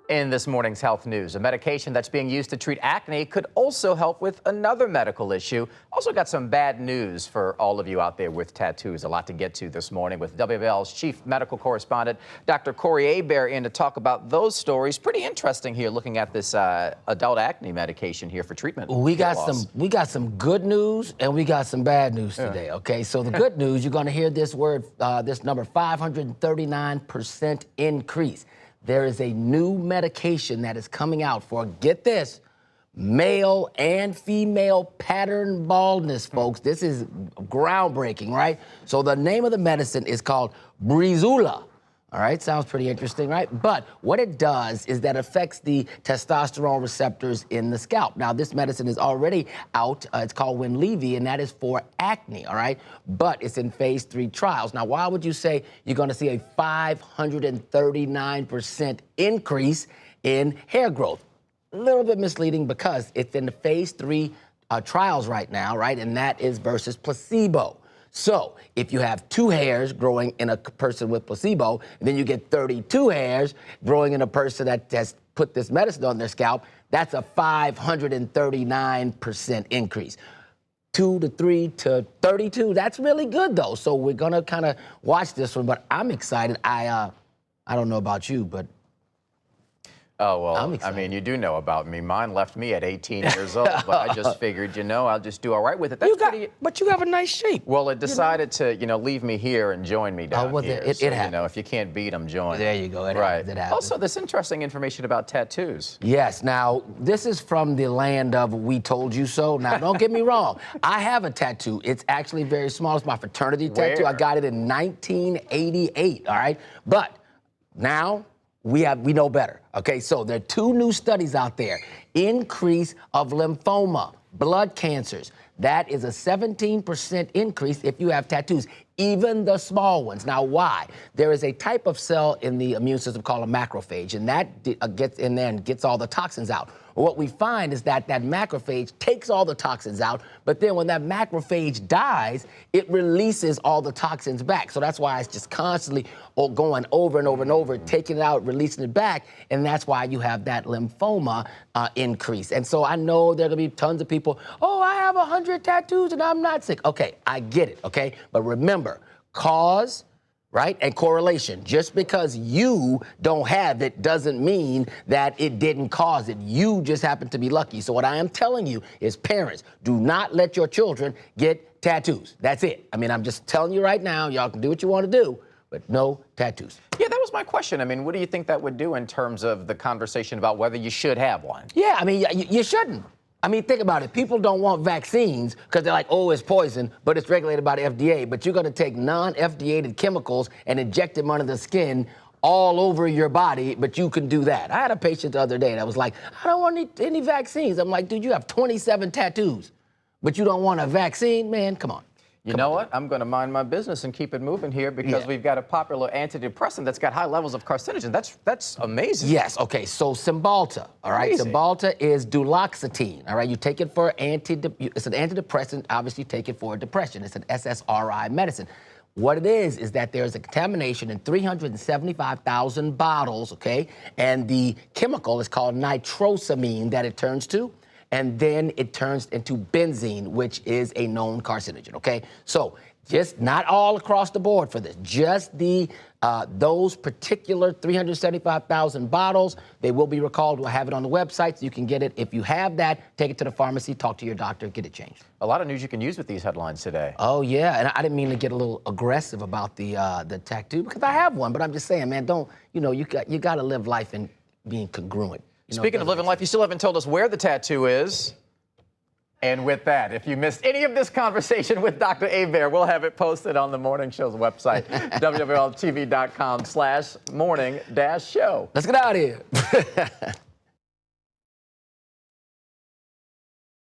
In this morning's health news, a medication that's being used to treat acne could also help with another medical issue. Also got some bad news for all of you out there with tattoos. A lot to get to this morning with WBL's chief medical correspondent, Dr. Corey Hebert, in to talk about those stories. Pretty interesting here, looking at this adult acne medication here for treatment. We got some good news and we got some bad news today. Okay, so the good news, you're going to hear this word, this number, 539% increase. There is a new medication that is coming out for, get this, male and female pattern baldness, folks. This is groundbreaking, right? So the name of the medicine is called Breezula. All right, sounds pretty interesting, right? But what it does is that affects the testosterone receptors in the scalp. Now, this medicine is already out. It's called Winlevi, and that is for acne, all right? But it's in phase 3 trials. Now, why would you say you're going to see a 539% increase in hair growth? A little bit misleading because it's in the phase 3 trials right now, right? And that is versus placebo. So if you have 2 hairs growing in a person with placebo, and then you get 32 hairs growing in a person that has put this medicine on their scalp, that's a 539% increase. 2 to 3 to 32, that's really good though. So we're gonna kind of watch this one, but I'm excited. I don't know about you, but oh, well, I mean, you do know about me. Mine left me at 18 years old, but I just figured, I'll just do all right with it. But you have a nice shape. Well, it decided to, leave me here and join me down here. It happened. If you can't beat them, join. There you go. It happens. happens. Also, this interesting information about tattoos. Yes. Now, this is from the land of we told you so. Now, don't get me wrong. I have a tattoo. It's actually very small. It's my fraternity tattoo. I got it in 1988, all right? But now we know better. Okay, so there are 2 new studies out there. Increase of lymphoma, blood cancers. That is a 17% increase if you have tattoos, even the small ones. Now, why? There is a type of cell in the immune system called a macrophage, and that gets in there and gets all the toxins out. What we find is that macrophage takes all the toxins out, but then when that macrophage dies, it releases all the toxins back. So that's why it's just constantly going over and over and over, taking it out, releasing it back, and that's why you have that lymphoma increase. And so I know there are gonna be tons of people, oh, I have 100 tattoos and I'm not sick. Okay, I get it, okay? But remember, cause, right, and correlation. Just because you don't have it doesn't mean that it didn't cause it. You just happen to be lucky. So what I am telling you is, parents, do not let your children get tattoos. That's it. I mean, I'm just telling you right now, y'all can do what you want to do, but no tattoos. Yeah, that was my question. I mean, what do you think that would do in terms of the conversation about whether you should have one? Yeah, I mean, you shouldn't. I mean, think about it. People don't want vaccines because they're like, oh, it's poison, but it's regulated by the FDA. But you're going to take non-FDA'd chemicals and inject them under the skin all over your body, but you can do that. I had a patient the other day that was like, I don't want any vaccines. I'm like, dude, you have 27 tattoos, but you don't want a vaccine? Man, come on. You know what? I'm going to mind my business and keep it moving here because we've got a popular antidepressant that's got high levels of carcinogen. That's amazing. Yes. Okay. So Cymbalta. All right. Amazing. Cymbalta is duloxetine. All right. You take it for it's an antidepressant. Obviously, you take it for depression. It's an SSRI medicine. What it is that there's a contamination in 375,000 bottles. Okay. And the chemical is called nitrosamine that it turns to. And then it turns into benzene, which is a known carcinogen, okay? So just not all across the board for this, just those particular 375,000 bottles, they will be recalled. We'll have it on the website so you can get it. If you have that, take it to the pharmacy, talk to your doctor, get it changed. A lot of news you can use with these headlines today. Oh, yeah, and I didn't mean to get a little aggressive about the tattoo because I have one, but I'm just saying, man, you got to live life in being congruent. Speaking of living life, you still haven't told us where the tattoo is. And with that, if you missed any of this conversation with Dr. Hebert, we'll have it posted on the morning show's website, WWLTV.com/morning-show. Let's get out of here.